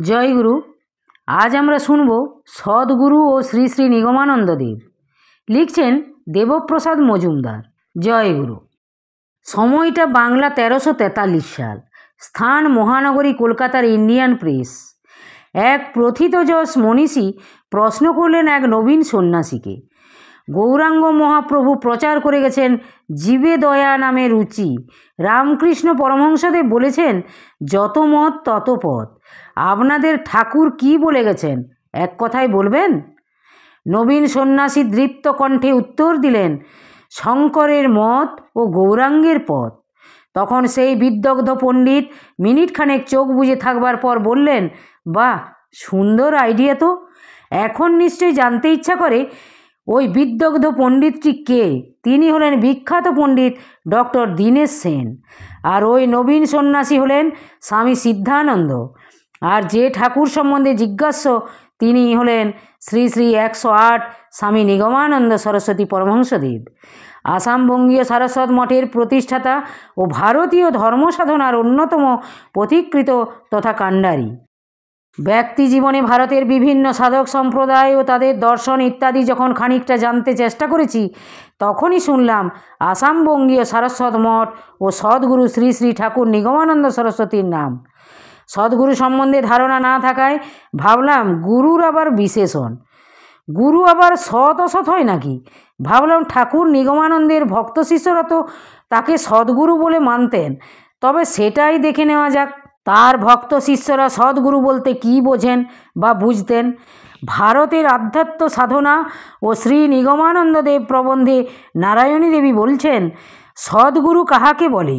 জয়গুরু। আজ আমরা শুনব সদ্গুরু ও শ্রী শ্রী নিগমানন্দ দেব। লিখছেন দেবপ্রসাদ মজুমদার। জয়গুরু। সময়টা বাংলা 1343 সাল। স্থান মহানগরী কলকাতার ইন্ডিয়ান প্রেস। এক প্রথিতযশ মনীষী প্রশ্ন করলেন এক নবীন সন্ন্যাসীকে। গৌরাঙ্গ মহাপ্রভু প্রচার করে গেছেন জীবে দয়া নামে রুচি। রামকৃষ্ণ পরমহংসদেব বলেছেন যত মত তত পথ। আপনাদের ঠাকুর কি বলে গেছেন, এক কথায় বলবেন? নবীন সন্ন্যাসী দৃপ্ত কণ্ঠে উত্তর দিলেন, শঙ্করের মত ও গৌরাঙ্গের পথ। তখন সেই বিদগ্ধ পণ্ডিত মিনিটখানেক চোখ বুজে থাকবার পর বললেন, বাহ, সুন্দর আইডিয়া তো। এখন নিশ্চয়ই জানতে ইচ্ছা করে ওই বিদগ্ধ পণ্ডিতটি কে। তিনি হলেন বিখ্যাত পণ্ডিত ডক্টর দীনেশ সেন। আর ওই নবীন সন্ন্যাসী হলেন স্বামী সিদ্ধানন্দ। আর যে ঠাকুর সম্বন্ধে জিজ্ঞাস্য তিনি হলেন শ্রী শ্রী 108 স্বামী নিগমানন্দ সরস্বতী পরমহংসদেব, আসাম বঙ্গীয় সারস্বত মঠের প্রতিষ্ঠাতা ও ভারতীয় ধর্মসাধনার অন্যতম পথিকৃত তথা কাণ্ডারী। ব্যক্তি জীবনে ভারতের বিভিন্ন সাধক সম্প্রদায় ও তাদের দর্শন ইত্যাদি যখন খানিকটা জানতে চেষ্টা করেছি, তখনই শুনলাম আসাম বঙ্গীয় সারস্বত মঠ ও সদ্গুরু শ্রী শ্রী ঠাকুর নিগমানন্দ সরস্বতীর নাম। সদ্গুরু সম্বন্ধে ধারণা না থাকায় ভাবলাম গুরুর আবার বিশেষণ, গুরু আবার সৎ অসৎ হয় নাকি। ভাবলাম ঠাকুর নিগমানন্দের ভক্ত শিষ্যরা তো তাকে সদ্গুরু বলে মানতেন, তবে সেটাই দেখে নেওয়া যাক তার ভক্ত শিষ্যরা সদ্গুরু বলতে কী বোঝেন বা বুঝতেন। ভারতের আধ্যাত্ম সাধনা ও শ্রী নিগমানন্দ দেব প্রবন্ধে নারায়ণী দেবী বলছেন, সদ্গুরু কাহাকে বলে?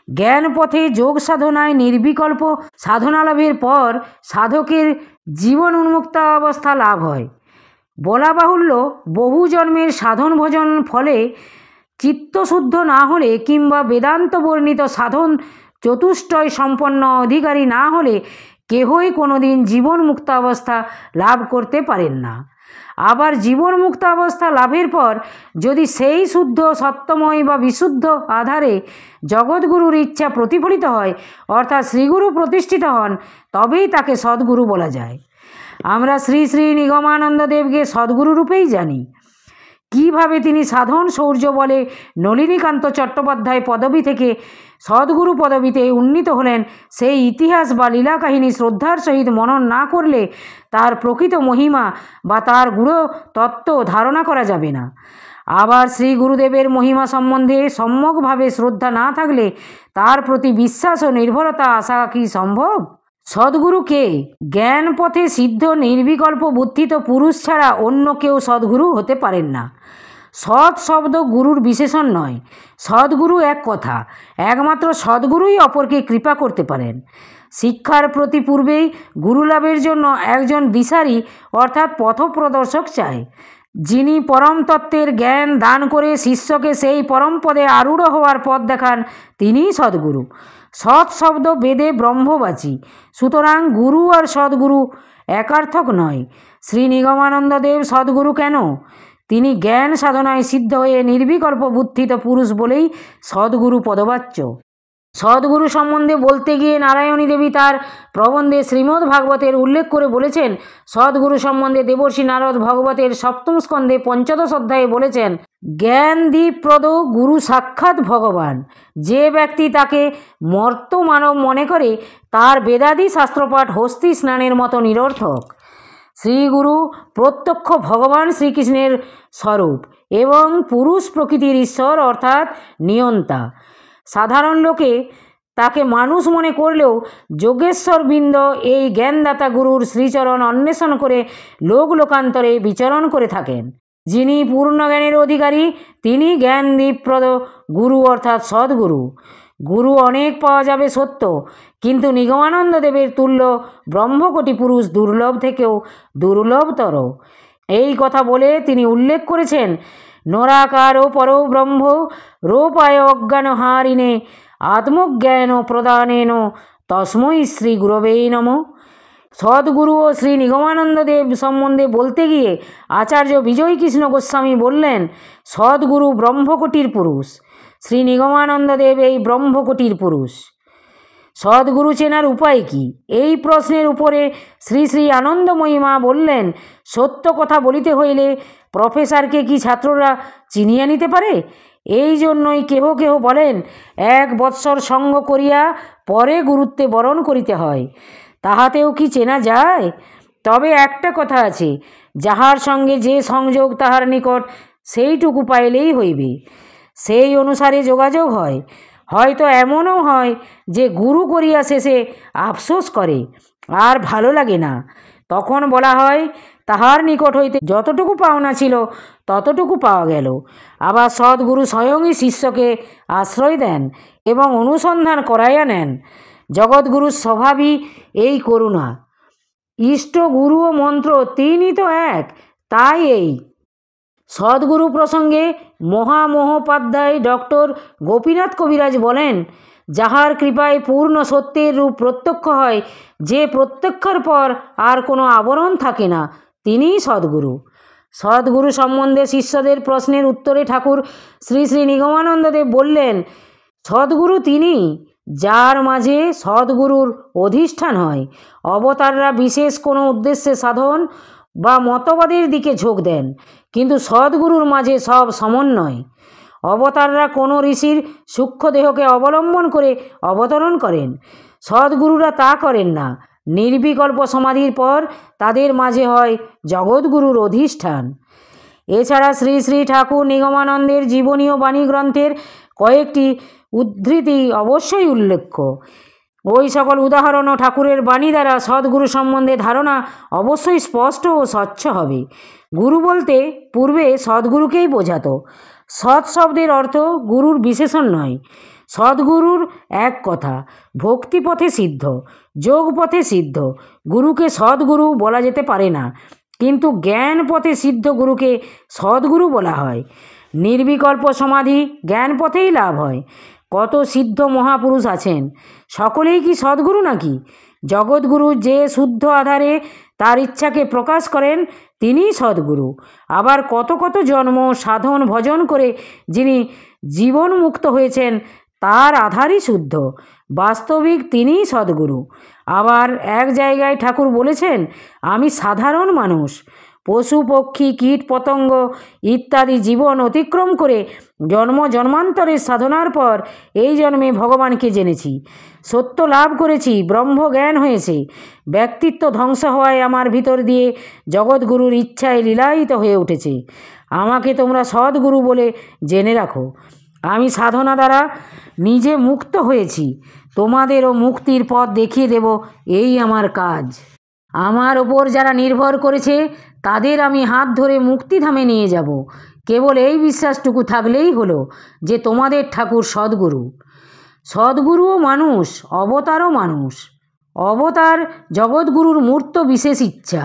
জ্ঞান পথে যোগ সাধনায় নির্বিকল্প সাধনা লাভের পর সাধকের জীবন উন্মুক্ত অবস্থা লাভ হয়। বলা বাহুল্য, বহু জন্মের সাধন ভজন ফলে চিত্তশুদ্ধ না হলে কিংবা বেদান্ত বর্ণিত সাধন চতুষ্টয় সম্পন্ন অধিকারী না হলে কেহই কোনোদিন জীবন মুক্ত অবস্থা লাভ করতে পারেন না। আবার জীবন মুক্ত অবস্থা লাভের পর যদি সেই শুদ্ধ সত্যময় বা বিশুদ্ধ আধারে জগৎগুরুর ইচ্ছা প্রতিফলিত হয়, অর্থাৎ শ্রীগুরু প্রতিষ্ঠিত হন, তবেই তাকে সদ্গুরু বলা যায়। আমরা শ্রী শ্রী নিগমানন্দ দেবকে সদ্গুরু রূপেই জানি। কিভাবে তিনি সাধন শৌর্য বলে নলিনীকান্ত চট্টোপাধ্যায় পদবী থেকে সদ্গুরু পদবীতে উন্নীত হলেন, সেই ইতিহাস বা লীলা কাহিনী শ্রদ্ধার সহিত মনন না করলে তার প্রকৃত মহিমা বা তার গূঢ় তত্ত্ব ধারণা করা যাবে না। আবার শ্রী গুরুদেবের মহিমা সম্বন্ধে সম্যকভাবে শ্রদ্ধা না থাকলে তার প্রতি বিশ্বাস ও নির্ভরতা আসা কি সম্ভব? সদ্গুরু কে? জ্ঞান পথে সিদ্ধ নির্বিকল্প বুদ্ধিত পুরুষ ছাড়া অন্য কেউ সদ্গুরু হতে পারেন না। সৎ শব্দ গুরুর বিশেষণ নয়। সদ্গুরু এক কথা, একমাত্র সদ্গুরুই অপরকে কৃপা করতে পারেন। শিক্ষার প্রতি পূর্বেই গুরুলাভের জন্য একজন দিশারি অর্থাৎ পথপ্রদর্শক চায়। যিনি পরম তত্ত্বের জ্ঞান দান করে শিষ্যকে সেই পরম পদে আরূঢ় হওয়ার পথ দেখান, তিনিই সদ্গুরু। সৎ শব্দ বেদে ব্রহ্মবাচী, সুতরাং গুরু আর সদ্গুরু একার্থক নয়। শ্রী নিগমানন্দ দেব সদ্গুরু কেন? তিনি জ্ঞান সাধনায় সিদ্ধ হয়ে নির্বিকল্প বুদ্ধিত পুরুষ বলেই সদ্গুরু পদবাচ্য। সদ্গুরু সম্বন্ধে বলতে গিয়ে নারায়ণী দেবী তার প্রবন্ধে শ্রীমদ্ ভাগবতের উল্লেখ করে বলেছেন, সদ্গুরু সম্বন্ধে দেবর্ষি নারদ ভগবতের 7ম স্কন্ধে 15 অধ্যায়ে বলেছেন, জ্ঞান দীপ্রদ গুরু সাক্ষাৎ ভগবান। যে ব্যক্তি তাকে মর্ত মানব মনে করে তার বেদাদি শাস্ত্রপাঠ হস্তি স্নানের মতো নিরর্থক। শ্রীগুরু প্রত্যক্ষ ভগবান শ্রীকৃষ্ণের স্বরূপ এবং পুরুষ প্রকৃতির ঈশ্বর অর্থাৎ নিয়ন্তা। সাধারণ লোকে তাকে মানুষ মনে করলেও যোগেশ্বরবৃন্দ এই জ্ঞানদাতা গুরুর শ্রীচরণ অন্বেষণ করে লোক লোকান্তরে বিচরণ করে থাকেন। যিনি পূর্ণ জ্ঞানের অধিকারী তিনি জ্ঞানদীপ্রদ গুরু অর্থাৎ সদ্গুরু। গুরু অনেক পাওয়া যাবে সত্য, কিন্তু নিগমানন্দ দেবের তুল্য ব্রহ্মকোটি পুরুষ দুর্লভ থেকেও দুর্লভতর। এই কথা বলে তিনি উল্লেখ করেছেন, নরাকার ও পর ব্রহ্ম রূপায় অজ্ঞান হারিণে আত্মজ্ঞান প্রদানেন তস্মৈ শ্রী গুরবে নমঃ। সদ্গুরু ও শ্রী নিগমানন্দ দেব সম্বন্ধে বলতে গিয়ে আচার্য বিজয়কৃষ্ণ গোস্বামী বললেন, সদ্গুরু ব্রহ্মকোটির পুরুষ। শ্রী নিগমানন্দ দেব এই ব্রহ্মকোটির পুরুষ। সদ্গুরু চেনার উপায় কি? এই প্রশ্নের উপরে শ্রী শ্রী আনন্দময়ী মা বললেন, সত্য কথা বলিতে হইলে প্রফেসরকে কি ছাত্ররা চিনিয়া নিতে পারে? এই জন্যই কেহ কেহ বলেন 1 বৎসর সঙ্গ করিয়া পরে গুরুত্বে বরণ করিতে হয়। তাহাতেও কি চেনা যায়? তবে একটা কথা আছে, যাহার সঙ্গে যে সংযোগ তাহার নিকট সেইটুকু পাইলেই হইবে, সেই অনুসারে যোগাযোগ হয়। হয়তো এমনও হয় যে গুরু করিয়া শেষে আফসোস করে, আর ভালো লাগে না। তখন বলা হয় তাহার নিকট হইতে যতটুকু পাওনা ছিল ততটুকু পাওয়া গেল। আবার সদ্গুরু স্বয়ংই শিষ্যকে আশ্রয় দেন এবং অনুসন্ধান করাইয়া নেন। জগৎগুরুর স্বভাবই এই করুণা। ইষ্ট গুরু ও মন্ত্র তিনই তো এক। তাই এই সদ্গুরু প্রসঙ্গে মহামহোপাধ্যায় ডক্টর গোপীনাথ কবিরাজ বলেন, যাহার কৃপায় পূর্ণ সত্যের রূপ প্রত্যক্ষ হয়, যে প্রত্যক্ষের পর আর কোনো আবরণ থাকে না, তিনিই সদ্গুরু। সদ্গুরু সম্বন্ধে শিষ্যদের প্রশ্নের উত্তরে ঠাকুর শ্রী শ্রী নিগমানন্দদেব বললেন, সদ্গুরু তিনি যার মাঝে সদ্গুরুর অধিষ্ঠান হয়। অবতাররা বিশেষ কোনো উদ্দেশ্যে সাধন বা মতবাদের দিকে ঝোঁক দেন, কিন্তু সদ্গুরুর মাঝে সব সমন্বয়। অবতাররা কোনো ঋষির সূক্ষ্ম দেহকে অবলম্বন করে অবতরণ করেন, সদ্গুরুরা তা করেন না। নির্বিকল্প সমাধির পর তাদের মাঝে হয় জগৎগুরুর অধিষ্ঠান। এছাড়া শ্রী শ্রী ঠাকুর নিগমানন্দের জীবনী ও বাণী গ্রন্থের কয়েকটি উদ্ধৃতি অবশ্যই উল্লেখ্য। ওই সকল উদাহরণ ও ঠাকুরের বাণী দ্বারা সদ্গুরু সম্বন্ধে ধারণা অবশ্যই স্পষ্ট ও স্বচ্ছ হবে। গুরু বলতে পূর্বে সদ্গুরুকেই বোঝাতো। সৎ শব্দের অর্থ গুরুর বিশেষণ নয়। সদ্গুরুর এক কথা, ভক্তিপথে সিদ্ধ, যোগ পথে সিদ্ধ গুরুকে সদ্গুরু বলা যেতে পারে না, কিন্তু জ্ঞান পথে সিদ্ধ গুরুকে সদ্গুরু বলা হয়। নির্বিকল্প সমাধি জ্ঞান পথেই লাভ হয়। কত সিদ্ধ মহাপুরুষ আছেন, সকলেই কি সদ্গুরু নাকি? জগৎগুরু যে শুদ্ধ আধারে তার ইচ্ছাকে প্রকাশ করেন, তিনিই সদ্গুরু। আবার কত কত জন্ম সাধন ভজন করে যিনি জীবনমুক্ত হয়েছেন, তার আধারই শুদ্ধ, বাস্তবিক তিনিই সদ্গুরু। আবার এক জায়গায় ঠাকুর বলেছেন, আমি সাধারণ মানুষ, পশু পক্ষী কীট পতঙ্গ ইত্যাদি জীবন অতিক্রম করে জন্ম জন্মান্তরের সাধনার পর এই জন্মে ভগবানকে জেনেছি, সত্য লাভ করেছি, ব্রহ্মজ্ঞান হয়েছে। ব্যক্তিত্ব ধ্বংস হওয়ায় আমার ভিতর দিয়ে জগৎগুরুর ইচ্ছায় লীলায়িত হয়ে উঠেছে। আমাকে তোমরা সদ্গুরু বলে জেনে রাখো। আমি সাধনা দ্বারা নিজে মুক্ত হয়েছি, তোমাদেরও মুক্তির পথ দেখিয়ে দেব, এই আমার কাজ। আমার ওপর যারা নির্ভর করেছে তাদের আমি হাত ধরে মুক্তিধামে নিয়ে যাব। কেবল এই বিশ্বাসটুকু থাকলেই হলো যে তোমাদের ঠাকুর সদ্গুরু। সদ্গুরুও মানুষ, অবতারও মানুষ। অবতার জগৎগুরুর মূর্ত বিশেষ ইচ্ছা,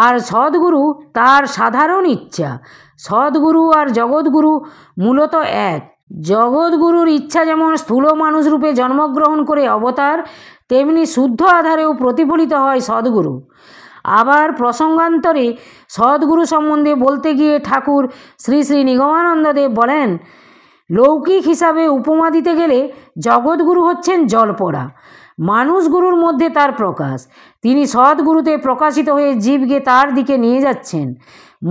আর সদ্গুরু তার সাধারণ ইচ্ছা। সদ্গুরু আর জগৎগুরু মূলত এক। জগৎগুরুর ইচ্ছা যেমন স্থূল মানুষ রূপে জন্মগ্রহণ করে অবতার, তেমনি শুদ্ধ আধারেও প্রতিফলিত হয় সদ্গুরু। আবার প্রসঙ্গান্তরে সদ্গুরু সম্বন্ধে বলতে গিয়ে ঠাকুর শ্রী শ্রী নিগমানন্দদেব বলেন, লৌকিক হিসাবে উপমা দিতে গেলে জগৎগুরু হচ্ছেন জলপড়া, মানুষগুরুর মধ্যে তার প্রকাশ। তিনি সদ্গুরুতে প্রকাশিত হয়ে জীবকে তার দিকে নিয়ে যাচ্ছেন।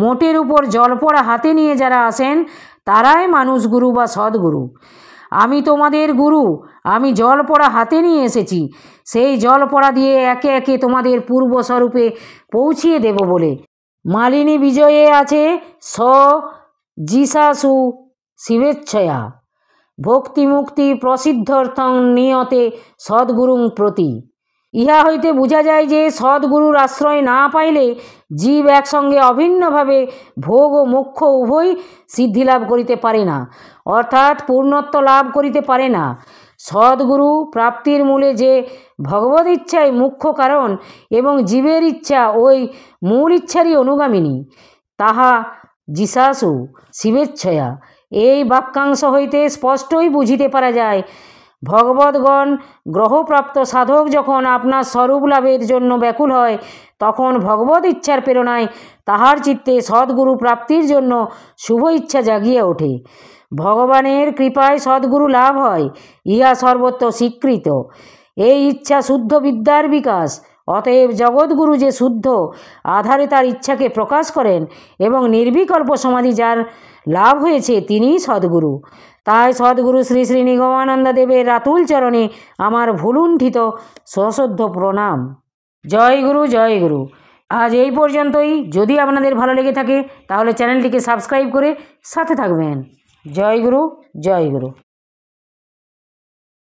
মোটের উপর জলপড়া হাতে নিয়ে যারা আসেন তারাই মানুষগুরু বা সদ্গুরু। আমি তোমাদের গুরু, আমি জলপড়া হাতে নিয়ে এসেছি, সেই জলপড়া দিয়ে একে একে তোমাদের পূর্বস্বরূপে পৌঁছিয়ে দেব বলে। মালিনী বিজয়ে আছে স জিসাসু শিবেচ্ছয়া ভক্তিমুক্তি প্রসিদ্ধর্থং নিয়তে সদ্গুরুং প্রতি। ইহা হইতে বোঝা যায় যে সদ্গুরুর আশ্রয় না পাইলে জীব একসঙ্গে অভিন্নভাবে ভোগ ও মোক্ষ উভয় সিদ্ধিলাভ করিতে পারে না, অর্থাৎ পূর্ণত্ব লাভ করিতে পারে না। সদ্গুরু প্রাপ্তির মূলে যে ভগবদ ইচ্ছাই মুখ্য কারণ এবং জীবের ইচ্ছা ওই মূল ইচ্ছারই অনুগামিনী, তাহা জিসাসু শিবেচ্ছয়া। এই বাক্যাংশ হইতে স্পষ্টই বুঝিতে পারা যায়, ভগবদ্গণ গ্রহপ্রাপ্ত সাধক যখন আপনার স্বরূপ লাভের জন্য ব্যাকুল হয়, তখন ভগবদ ইচ্ছার প্রেরণায় তাহার চিত্তে সদ্গুরু প্রাপ্তির জন্য শুভ ইচ্ছা জাগিয়ে ওঠে। ভগবানের কৃপায় সদ্গুরু লাভ হয়, ইহা সর্বত্র স্বীকৃত। এই ইচ্ছা শুদ্ধ বিদ্যার বিকাশ। অতএব জগৎগুরু যে শুদ্ধ আধারে তার ইচ্ছাকে প্রকাশ করেন এবং নির্বিকল্প সমাধি যার লাভ হয়েছে তিনিই সদ্গুরু। তাই সদ্গুরু শ্রী শ্রী নিগমানন্দ দেবের রাতুল চরণে আমার ভুলুণ্ঠিত সশ্রদ্ধ প্রণাম। জয় গুরু, জয় গুরু। আজ এই পর্যন্তই। যদি আপনাদের ভালো লেগে থাকে তাহলে চ্যানেলটিকে সাবস্ক্রাইব করে সাথে থাকবেন। জয় গুরু, জয় গুরু।